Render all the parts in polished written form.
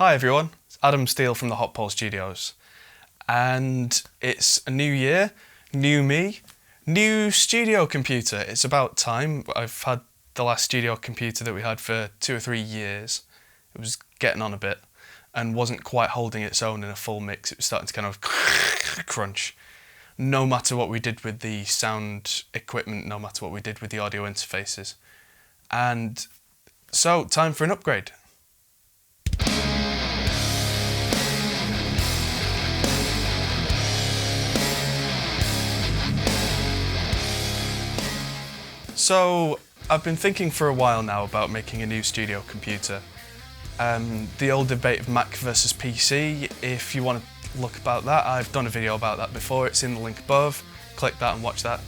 Hi everyone, it's Adam Steele from the Hot Pole Studios, and it's a new year, new me, new studio computer. It's about time. I've had the last studio computer that we had for 2 or 3 years. It was getting on a bit and wasn't quite holding its own in a full mix. It was starting to kind of crunch. No matter what we did with the sound equipment, no matter what we did with the audio interfaces. And so, time for an upgrade. So, I've been thinking for a while now about making a new studio computer. The old debate of Mac versus PC, if you want to look about that, I've done a video about that before, it's in the link above. Click that and watch that,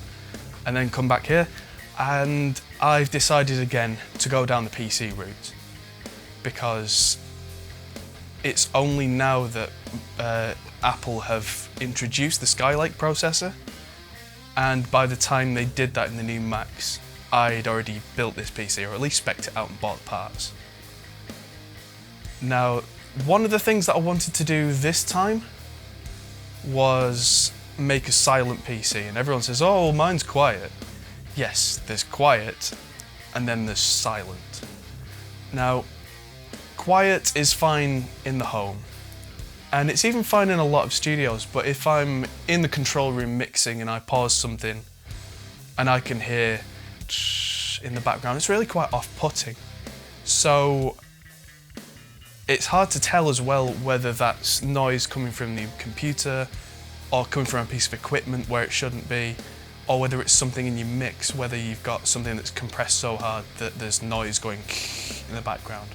and then come back here. And I've decided again to go down the PC route, because it's only now that Apple have introduced the Skylake processor, and by the time they did that in the new Macs, I'd already built this PC, or at least spec'd it out and bought parts. Now, one of the things that I wanted to do this time was make a silent PC, and everyone says, oh, mine's quiet. Yes, there's quiet, and then there's silent. Now, quiet is fine in the home, and it's even fine in a lot of studios, but if I'm in the control room mixing and I pause something and I can hear in the background, it's really quite off-putting. So it's hard to tell as well whether that's noise coming from the computer or coming from a piece of equipment where it shouldn't be, or whether it's something in your mix, whether you've got something that's compressed so hard that there's noise going in the background.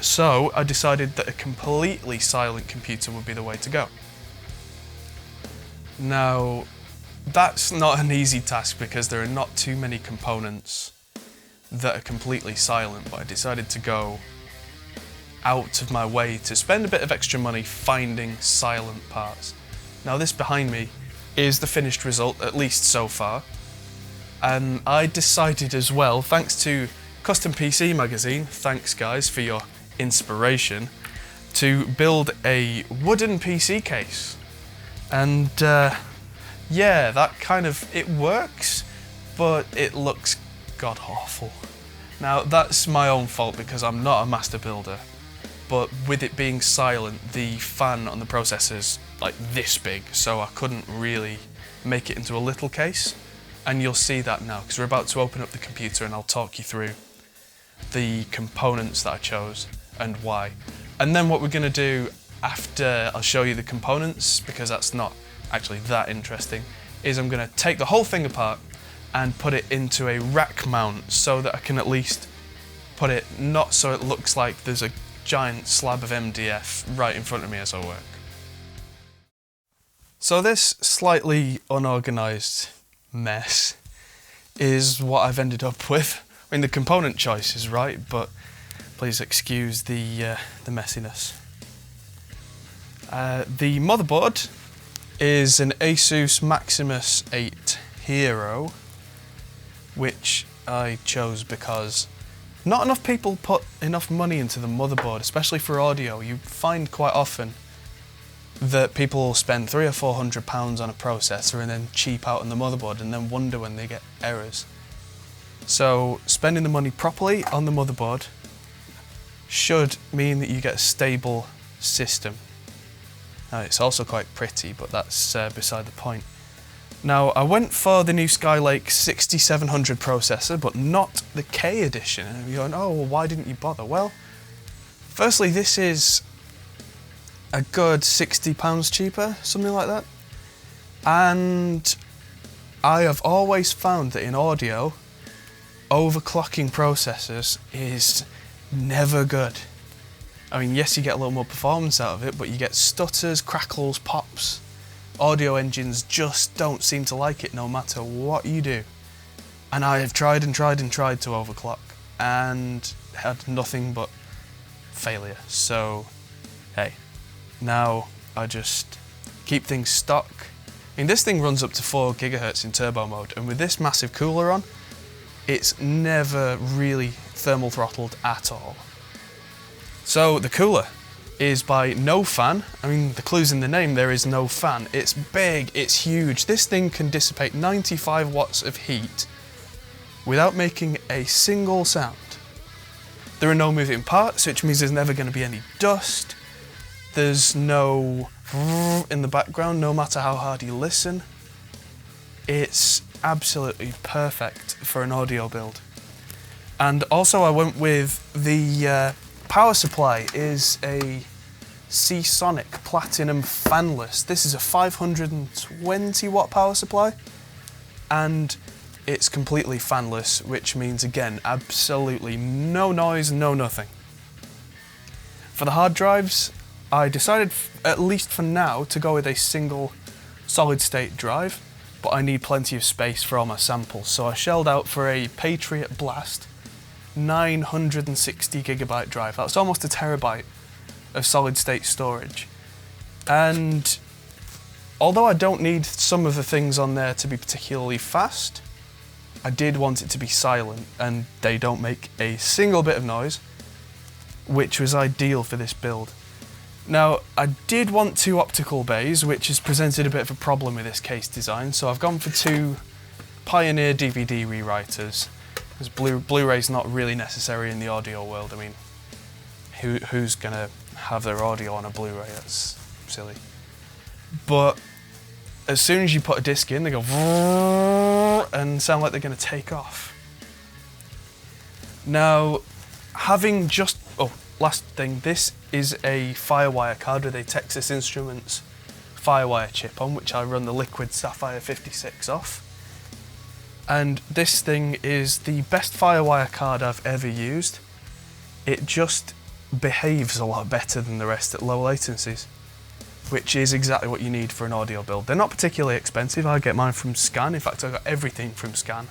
So I decided that a completely silent computer would be the way to go. Now, that's not an easy task because there are not too many components that are completely silent, but I decided to go out of my way to spend a bit of extra money finding silent parts. Now, this behind me is the finished result, at least so far. And I decided as well, thanks to Custom PC Magazine, thanks guys for your inspiration, to build a wooden PC case. And yeah, that kind of, it works, but it looks god awful. Now, that's my own fault because I'm not a master builder, but with it being silent, the fan on the processor's like this big, so I couldn't really make it into a little case. And you'll see that now, because we're about to open up the computer and I'll talk you through the components that I chose and why. And then what we're going to do after I'll show you the components, because that's not actually that interesting, is I'm going to take the whole thing apart and put it into a rack mount so that I can at least put it not so it looks like there's a giant slab of MDF right in front of me as I work. So this slightly unorganised mess is what I've ended up with. I mean, the component choice is right, but please excuse the messiness. The motherboard is an ASUS MAXIMUS 8 Hero, which I chose because not enough people put enough money into the motherboard, especially for audio. You find quite often that people will spend £300 or £400 on a processor and then cheap out on the motherboard and then wonder when they get errors. So spending the money properly on the motherboard should mean that you get a stable system. Now, it's also quite pretty, but that's beside the point. Now, I went for the new Skylake 6700 processor, but not the K edition. And you're going, oh, well, why didn't you bother? Well, firstly, this is a good £60 cheaper, something like that. And I have always found that in audio, overclocking processors is never good. I mean, yes, you get a little more performance out of it, but you get stutters, crackles, pops. Audio engines just don't seem to like it no matter what you do. And I have tried and tried and tried to overclock and had nothing but failure. So, hey, now I just keep things stock. I mean, this thing runs up to 4 GHz in turbo mode, and with this massive cooler on, it's never really thermal throttled at all. So the cooler is by Nofan. I mean, the clue's in the name, there is no fan. It's big, it's huge. This thing can dissipate 95 watts of heat without making a single sound. There are no moving parts, which means there's never going to be any dust. There's no in the background, no matter how hard you listen. It's absolutely perfect for an audio build. And also I went with the power supply is a Seasonic Platinum fanless. This is a 520 watt power supply, and it's completely fanless, which means, again, absolutely no noise, no nothing. For the hard drives, I decided, at least for now, to go with a single solid-state drive, but I need plenty of space for all my samples, so I shelled out for a Patriot Blast 960 gigabyte drive. That's almost a terabyte of solid-state storage. And although I don't need some of the things on there to be particularly fast, I did want it to be silent, and they don't make a single bit of noise, which was ideal for this build. Now, I did want 2 optical bays, which has presented a bit of a problem with this case design, so I've gone for 2 Pioneer DVD rewriters, because Blu-ray's not really necessary in the audio world. I mean, who's gonna have their audio on a Blu-ray? That's silly. But as soon as you put a disc in, they go and sound like they're going to take off. Now, having just... oh, last thing, this is a Firewire card with a Texas Instruments Firewire chip on, which I run the Liquid Sapphire 56 off. And this thing is the best Firewire card I've ever used. It just behaves a lot better than the rest at low latencies, which is exactly what you need for an audio build. They're not particularly expensive. I get mine from Scan. In fact, I got everything from Scan.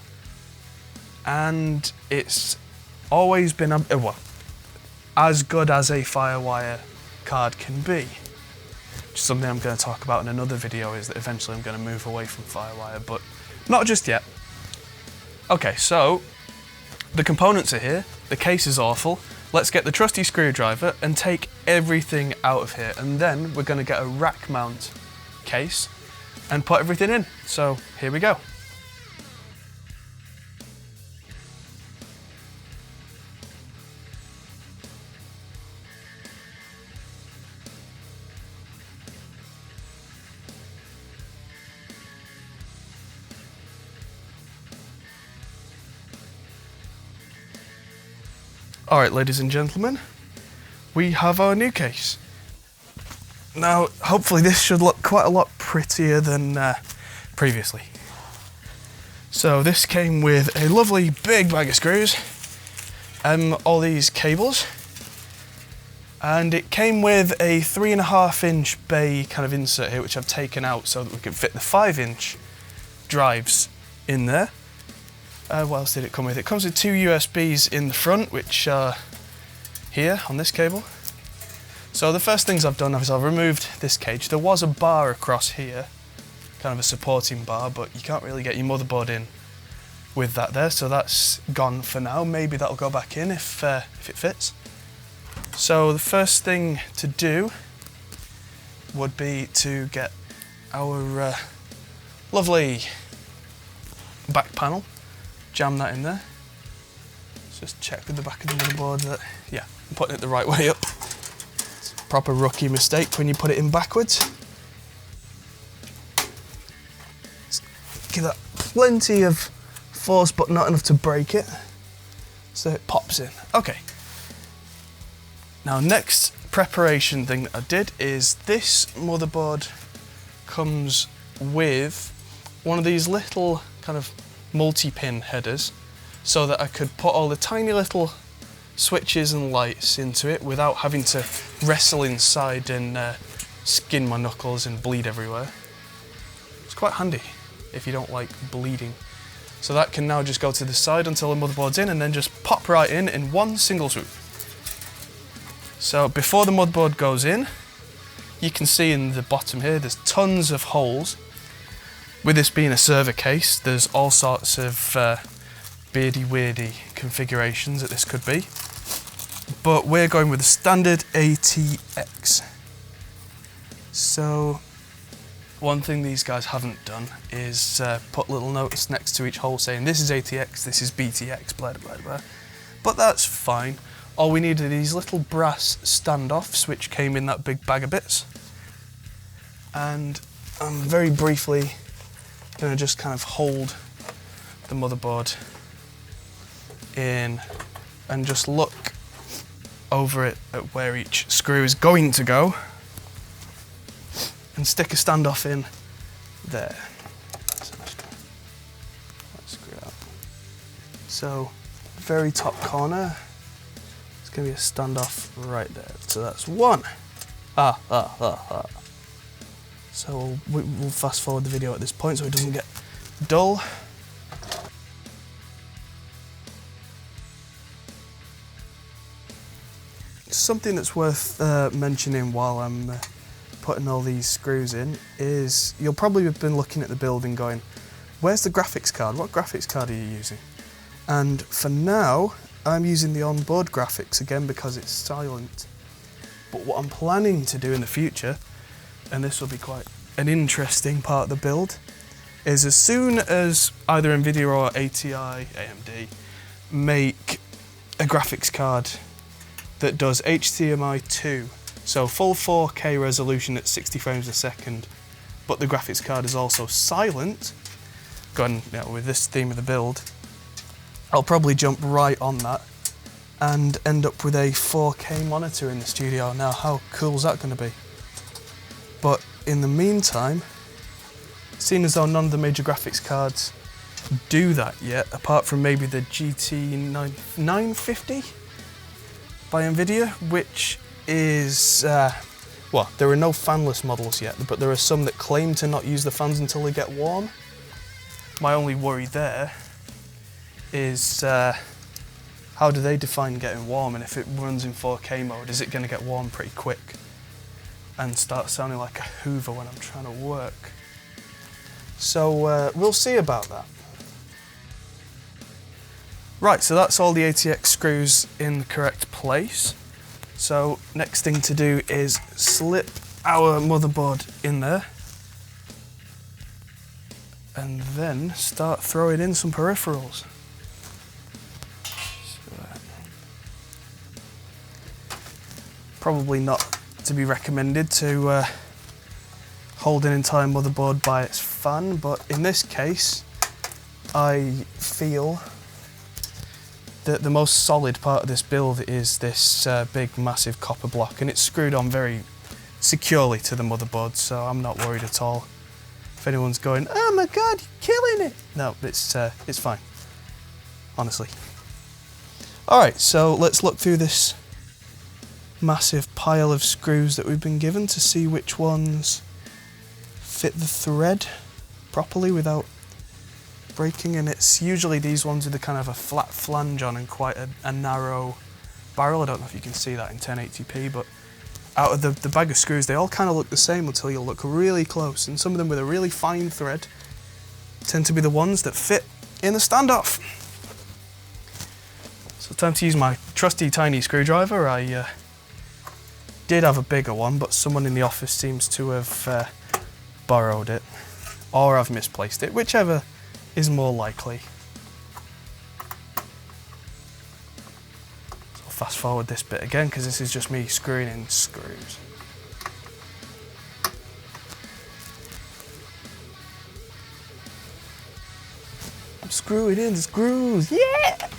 And it's always been, well, as good as a Firewire card can be. Which is something I'm going to talk about in another video, is that eventually I'm going to move away from Firewire, but not just yet. Okay, so the components are here. The case is awful. Let's get the trusty screwdriver and take everything out of here, and then we're going to get a rack mount case and put everything in. So here we go. Alright, ladies and gentlemen, we have our new case. Now, hopefully this should look quite a lot prettier than previously. So this came with a lovely big bag of screws, all these cables, and it came with a 3.5-inch bay kind of insert here, which I've taken out so that we can fit the 5-inch drives in there. What else did it come with? It comes with 2 USBs in the front, which are here on this cable. So the first things I've done is I've removed this cage. There was a bar across here, kind of a supporting bar, but you can't really get your motherboard in with that there, so that's gone for now. Maybe that'll go back in if it fits. So the first thing to do would be to get our lovely back panel. Jam that in there. Let's just check with the back of the motherboard that, yeah, I'm putting it the right way up. It's a proper rookie mistake when you put it in backwards. Just give that plenty of force, but not enough to break it, so it pops in. Okay. Now, next preparation thing that I did is this motherboard comes with one of these little kind of multi-pin headers, so that I could put all the tiny little switches and lights into it without having to wrestle inside and skin my knuckles and bleed everywhere. It's quite handy if you don't like bleeding. So that can now just go to the side until the motherboard's in, and then just pop right in one single swoop. So before the motherboard goes in, you can see in the bottom here there's tons of holes. With this being a server case, there's all sorts of beardy-weirdy configurations that this could be. but we're going with the standard ATX. So one thing these guys haven't done is put little notes next to each hole saying this is ATX, this is BTX, blah blah blah. But that's fine. All we need are these little brass standoffs which came in that big bag of bits. And I'm very briefly going to just kind of hold the motherboard in and just look over it at where each screw is going to go and stick a standoff in there. Let's screw it up. So, very top corner, it's going to be a standoff right there. So that's one. So we'll fast forward the video at this point so it doesn't get dull. Something that's worth mentioning while I'm putting all these screws in is you'll probably have been looking at the build and going, where's the graphics card? What graphics card are you using? And for now, I'm using the onboard graphics again because it's silent. But what I'm planning to do in the future, and this will be quite an interesting part of the build, is as soon as either NVIDIA or ATI, AMD, make a graphics card that does HDMI 2, so full 4K resolution at 60 frames a second, but the graphics card is also silent, going with this theme of the build, I'll probably jump right on that and end up with a 4K monitor in the studio. Now, how cool is that going to be? But in the meantime, seeing as though none of the major graphics cards do that yet, apart from maybe the GT 950 by NVIDIA, which is, well, there are no fanless models yet, but there are some that claim to not use the fans until they get warm. My only worry there is how do they define getting warm, and if it runs in 4K mode, is it going to get warm pretty quick and start sounding like a Hoover when I'm trying to work? So we'll see about that. Right, so that's all the ATX screws in the correct place. So next thing to do is slip our motherboard in there and then start throwing in some peripherals. Probably not to be recommended to hold an entire motherboard by its fan, but in this case I feel that the most solid part of this build is this big massive copper block, and it's screwed on very securely to the motherboard, so I'm not worried at all. If anyone's going, oh my god, you're killing it! No, it's fine, honestly. Alright, so let's look through this massive pile of screws that we've been given to see which ones fit the thread properly without breaking, and it's usually these ones with the kind of a flat flange on and quite a narrow barrel. I don't know if you can see that in 1080p, but out of the bag of screws, they all kind of look the same until you look really close, and some of them with a really fine thread tend to be the ones that fit in the standoff. So time to use my trusty tiny screwdriver. I did have a bigger one, but someone in the office seems to have borrowed it, or I've misplaced it, whichever is more likely. So I'll fast forward this bit again because this is just me screwing in screws. I'm screwing in screws, yeah!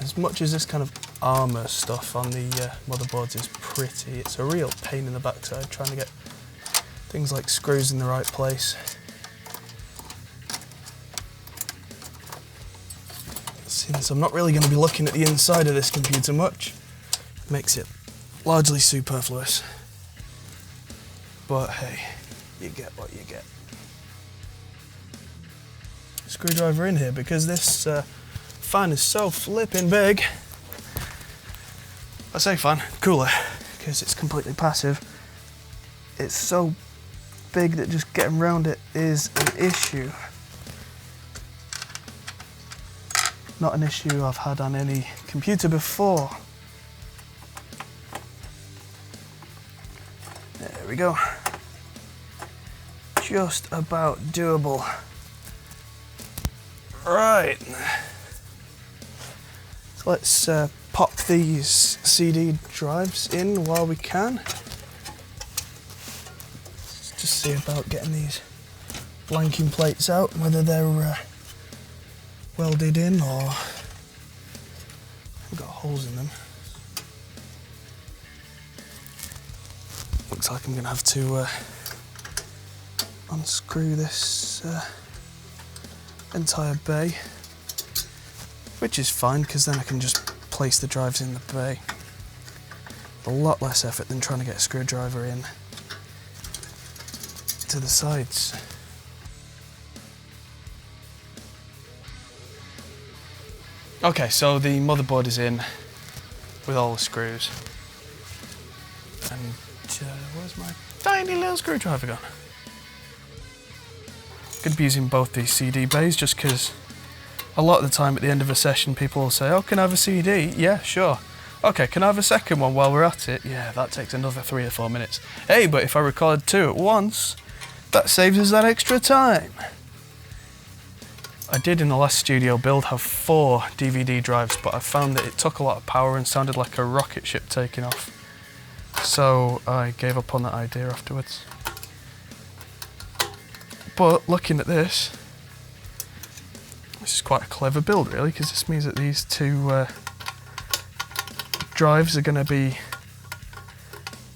As much as this kind of armour stuff on the motherboards is pretty, it's a real pain in the backside trying to get things like screws in the right place. Since I'm not really going to be looking at the inside of this computer much, it makes it largely superfluous. But hey, you get what you get. screwdriver in here because this fan is so flipping big. I say fan, cooler, because it's completely passive. It's so big that just getting around it is an issue. Not an issue I've had on any computer before. There we go. Just about doable. Right. So let's pop these CD drives in while we can. Let's just see about getting these blanking plates out, whether they're welded in or got holes in them. Looks like I'm gonna have to unscrew this entire bay, which is fine because then I can just place the drives in the bay. A lot less effort than trying to get a screwdriver in to the sides. Okay, so the motherboard is in with all the screws. And where's my tiny little screwdriver gone? Going to be using both these CD bays just because a lot of the time at the end of a session people will say, oh, can I have a CD? Yeah, sure. Okay, can I have a second one while we're at it? Yeah, that takes another 3 or 4 minutes. Hey, but if I record 2 at once, that saves us that extra time. I did in the last studio build have 4 DVD drives, but I found that it took a lot of power and sounded like a rocket ship taking off. So I gave up on that idea afterwards. But looking at this is quite a clever build really, because this means that these 2 drives are going to be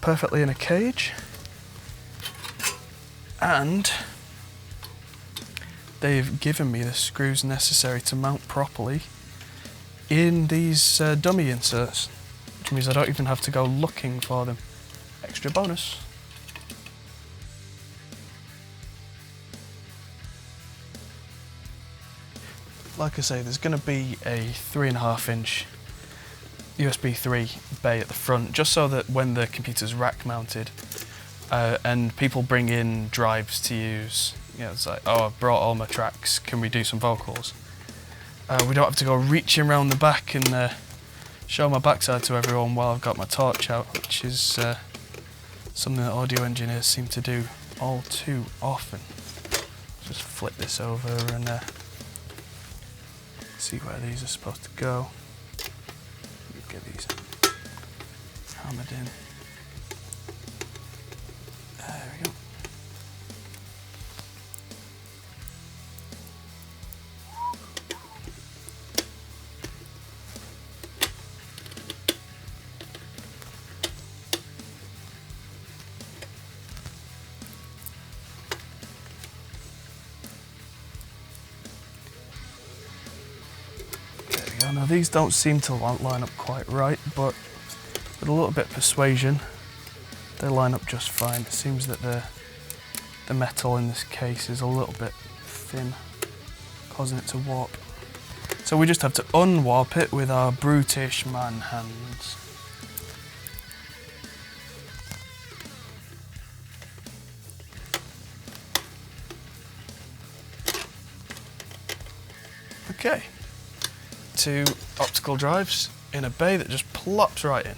perfectly in a cage. And they've given me the screws necessary to mount properly in these dummy inserts, which means I don't even have to go looking for them. Extra bonus. Like I say, there's going to be a 3.5-inch USB 3 bay at the front, just so that when the computer's rack mounted and people bring in drives to use, you know, it's like, oh, I've brought all my tracks, can we do some vocals? We don't have to go reaching around the back and show my backside to everyone while I've got my torch out, which is something that audio engineers seem to do all too often. Just flip this over and see where these are supposed to go. Get these hammered in. There we go. Now these don't seem to line up quite right, but with a little bit of persuasion, they line up just fine. It seems that the metal in this case is a little bit thin, causing it to warp. So we just have to unwarp it with our brutish man hands. Okay. 2 optical drives in a bay that just plops right in.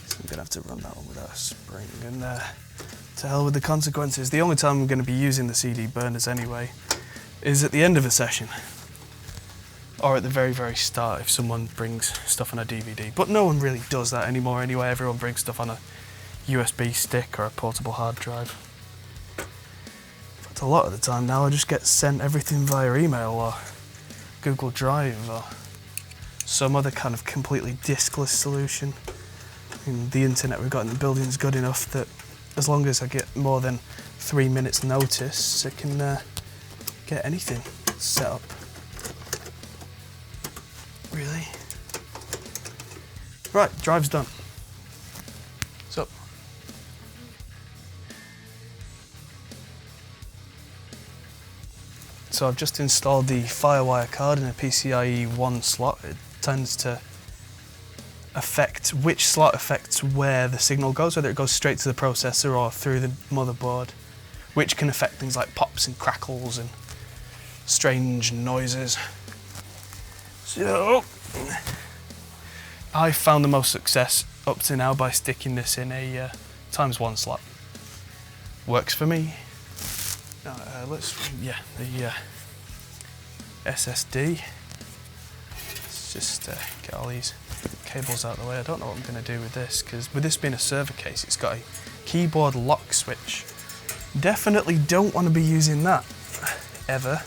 So I'm going to have to run that one without a spring, and to hell with the consequences. The only time I'm going to be using the CD burners anyway is at the end of a session, or at the very, very start if someone brings stuff on a DVD. But no one really does that anymore anyway. Everyone brings stuff on a USB stick or a portable hard drive. In fact, a lot of the time now I just get sent everything via email or Google Drive or some other kind of completely diskless solution. I mean, the internet we've got in the building is good enough that as long as I get more than 3 minutes notice, I can get anything set up. Really? Right, drive's done. So I've just installed the Firewire card in a PCIe 1 slot. It tends to affect which slot affects where the signal goes, whether it goes straight to the processor or through the motherboard, which can affect things like pops and crackles and strange noises. So I found the most success up to now by sticking this in a ×1 slot. Works for me. The SSD. Let's just get all these cables out of the way. I don't know what I'm going to do with this, because with this being a server case, it's got a keyboard lock switch. Definitely don't want to be using that, ever.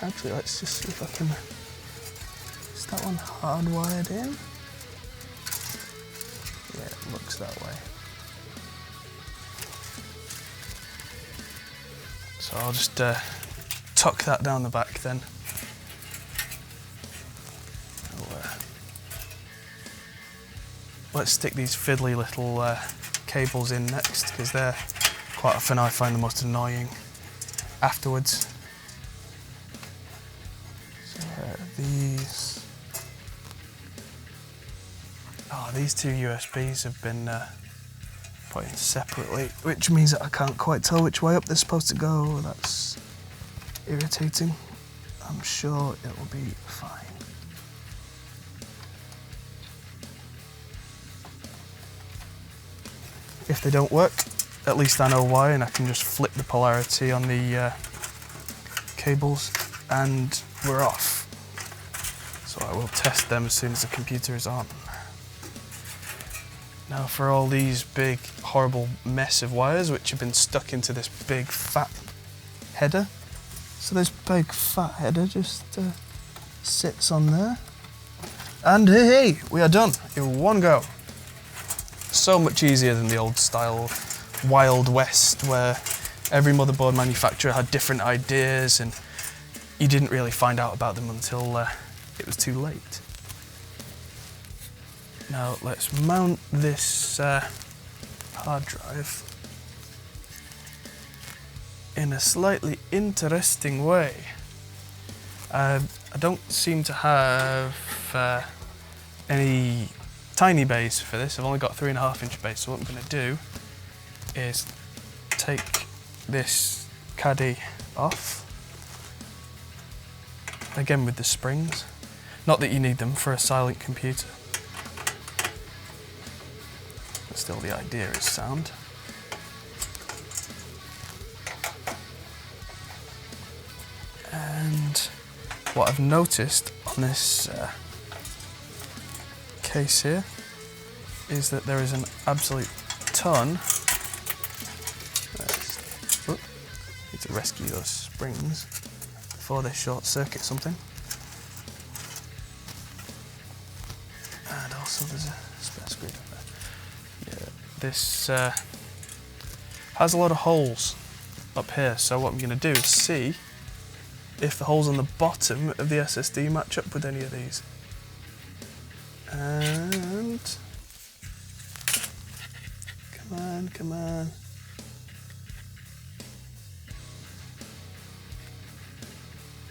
Actually, let's just see if I can... Is that one hardwired in? Yeah, it looks that way. So I'll just tuck that down the back then. Let's stick these fiddly little cables in next, because they're quite often I find the most annoying afterwards. So these two USBs have been put in separately, which means that I can't quite tell which way up they're supposed to go. That's irritating. I'm sure it will be fine. If they don't work, at least I know why, and I can just flip the polarity on the cables and we're off. So I will test them as soon as the computer is on. Now for all these big horrible mess of wires which have been stuck into this big fat header. So this big fat header just sits on there. And hey, we are done in one go. So much easier than the old style Wild West where every motherboard manufacturer had different ideas and you didn't really find out about them until it was too late. Now let's mount this hard drive in a slightly interesting way. I don't seem to have any tiny bays for this. I've only got 3.5-inch bays, so what I'm going to do is take this caddy off, again with the springs. Not that you need them for a silent computer, but still the idea is sound. And what I've noticed on this case here is that there is an absolute ton. Need to rescue those springs before they short circuit something. And also there's a spare screw there. Yeah, this has a lot of holes up here, so what I'm going to do is see if the holes on the bottom of the SSD match up with any of these. And come on.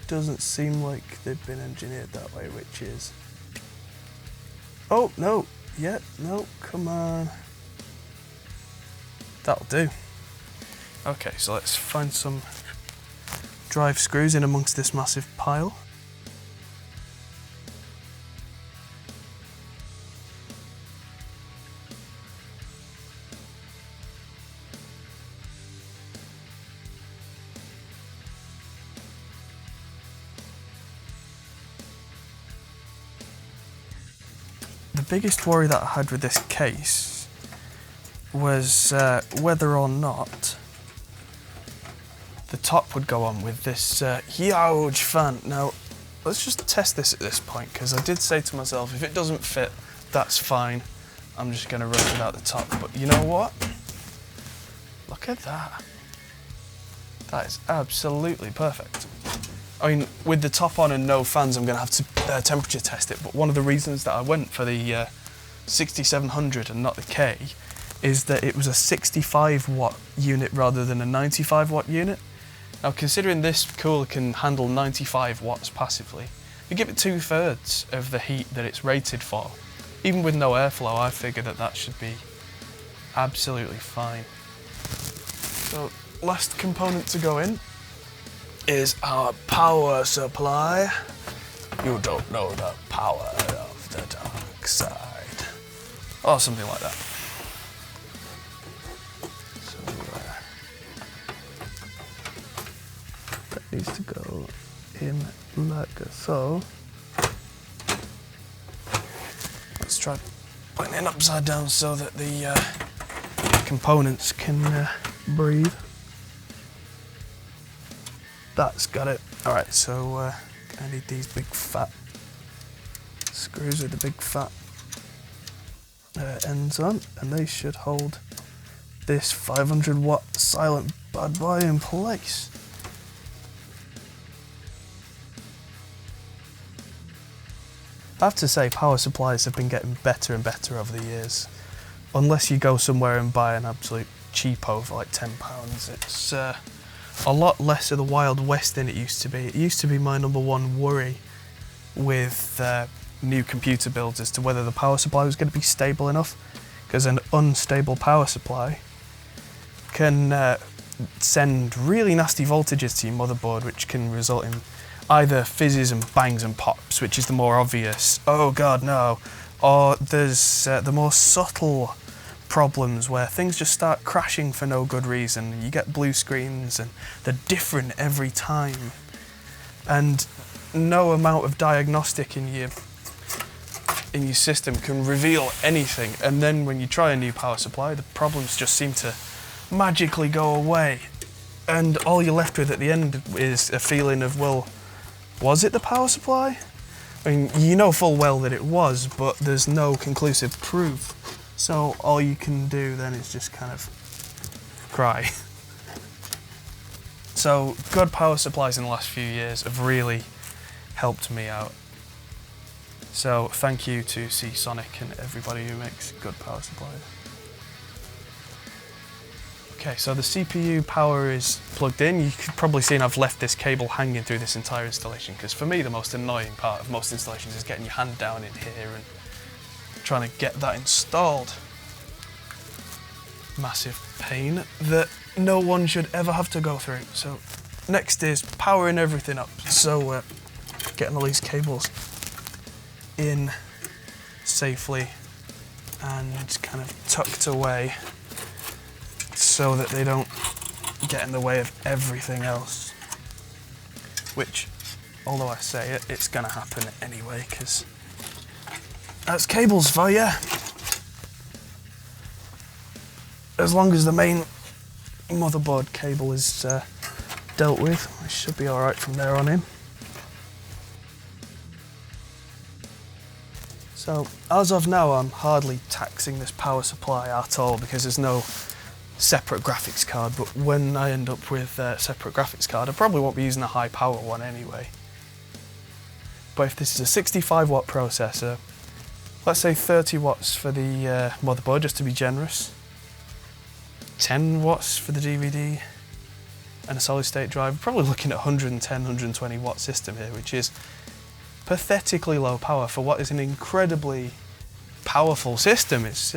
Doesn't seem like they've been engineered that way, which is... Oh, no, yeah, no, come on. That'll do. Okay, so let's find some drive screws in amongst this massive pile. The biggest worry that I had with this case was whether or not the top would go on with this huge fan. Now, let's just test this at this point, because I did say to myself, if it doesn't fit, that's fine. I'm just going to run without the top. But you know what? Look at that. That is absolutely perfect. I mean, with the top on and no fans, I'm going to have to temperature test it, but one of the reasons that I went for the 6700 and not the K is that it was a 65 watt unit rather than a 95 watt unit. Now, considering this cooler can handle 95 watts passively, you give it 2/3 of the heat that it's rated for. Even with no airflow, I figure that that should be absolutely fine. So, last component to go in is our power supply. You don't know the power of the dark side. Or something like that. So, that needs to go in like so. Let's try putting it upside down so that the components can breathe. That's got it. Alright, so I need these big fat screws with the big fat ends on, and they should hold this 500 watt silent bad boy in place. I have to say, power supplies have been getting better and better over the years. Unless you go somewhere and buy an absolute cheapo for like £10, it's a lot less of the Wild West than it used to be. It used to be my number one worry with new computer builds as to whether the power supply was going to be stable enough, because an unstable power supply can send really nasty voltages to your motherboard, which can result in either fizzes and bangs and pops, which is the more obvious, oh god no, or there's the more subtle problems where things just start crashing for no good reason. You get blue screens and they're different every time, and no amount of diagnostic in your system can reveal anything, and then when you try a new power supply, the problems just seem to magically go away, and all you're left with at the end is a feeling of, well, was it the power supply? I mean, you know full well that it was, but there's no conclusive proof. So all you can do then is just kind of cry. So good power supplies in the last few years have really helped me out. So thank you to Seasonic and everybody who makes good power supplies. Okay, so the CPU power is plugged in. You could probably see I've left this cable hanging through this entire installation, because for me the most annoying part of most installations is getting your hand down in here and trying to get that installed. Massive pain that no one should ever have to go through. So next is powering everything up. So getting all these cables in safely and kind of tucked away so that they don't get in the way of everything else. Which, although I say it, it's gonna happen anyway, because that's cables for you. As long as the main motherboard cable is dealt with, I should be alright from there on in. So, as of now, I'm hardly taxing this power supply at all, because there's no separate graphics card, but when I end up with a separate graphics card, I probably won't be using a high power one anyway. But if this is a 65 watt processor, let's say 30 watts for the motherboard, just to be generous, 10 watts for the DVD, and a solid state drive, probably looking at 110, 120 watt system here, which is pathetically low power for what is an incredibly powerful system. It's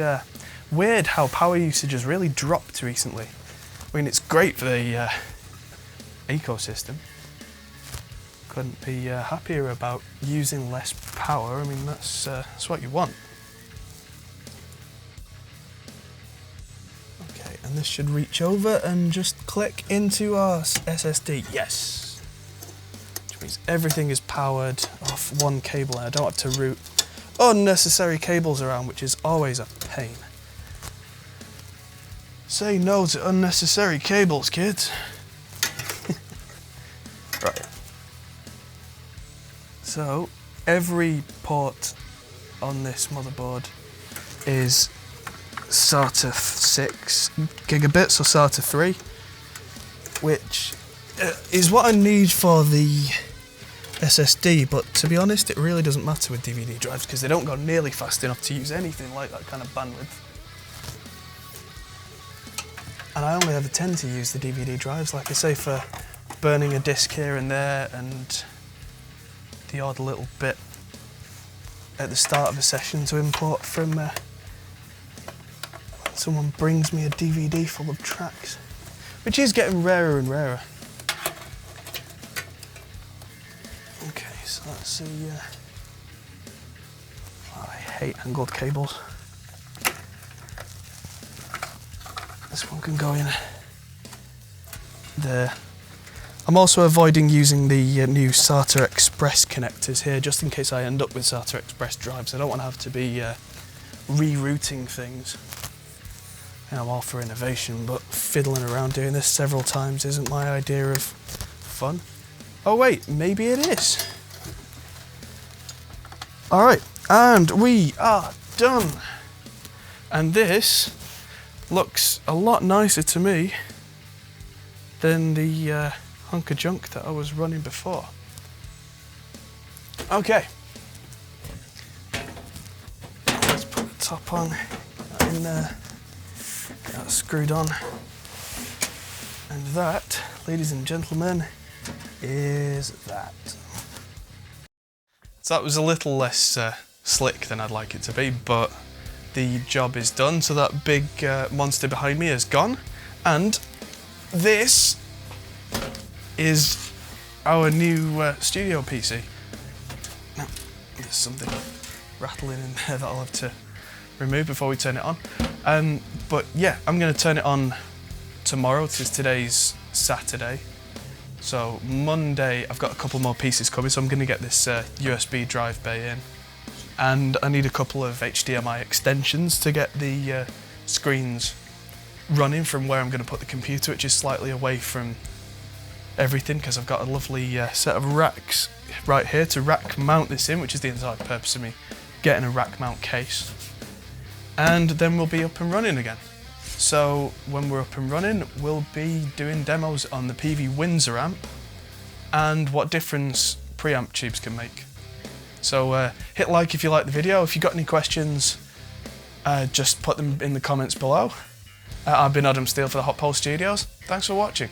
weird how power usage has really dropped recently. I mean, it's great for the ecosystem. Couldn't be happier about using less power. I mean, that's what you want. Okay, and this should reach over and just click into our SSD. Yes! Which means everything is powered off one cable and I don't have to route unnecessary cables around, which is always a pain. Say no to unnecessary cables, kids. Right. So, every port on this motherboard is SATA 6 gigabits or SATA 3, which is what I need for the SSD, but to be honest, it really doesn't matter with DVD drives because they don't go nearly fast enough to use anything like that kind of bandwidth. And I only ever tend to use the DVD drives, like I say, for burning a disc here and there and the odd little bit at the start of a session to import from when someone brings me a DVD full of tracks, which is getting rarer and rarer. Okay, so let's see. Oh, I hate angled cables. This one can go in there. I'm also avoiding using the new SATA Express connectors here, just in case I end up with SATA Express drives. I don't want to have to be rerouting things. I'm all for innovation, but fiddling around doing this several times isn't my idea of fun. Oh wait, maybe it is. Alright, and we are done. And this looks a lot nicer to me than the hunk of junk that I was running before. Okay. Let's put the top on, get that in there, get that screwed on. And that, ladies and gentlemen, is that. So that was a little less slick than I'd like it to be, but the job is done. So that big monster behind me is gone, and this is our new studio PC. Now, there's something rattling in there that I'll have to remove before we turn it on. But yeah, I'm going to turn it on tomorrow, because today's Saturday. So Monday, I've got a couple more pieces coming, so I'm going to get this USB drive bay in. And I need a couple of HDMI extensions to get the screens running from where I'm going to put the computer, which is slightly away from everything, because I've got a lovely set of racks right here to rack mount this in, which is the entire purpose of me getting a rack mount case. And then we'll be up and running again. So when we're up and running, we'll be doing demos on the PV Windsor amp and what difference preamp tubes can make. So hit like if you like the video. If you've got any questions, just put them in the comments below. I've been Adam Steele for the Hot Pole Studios. Thanks for watching.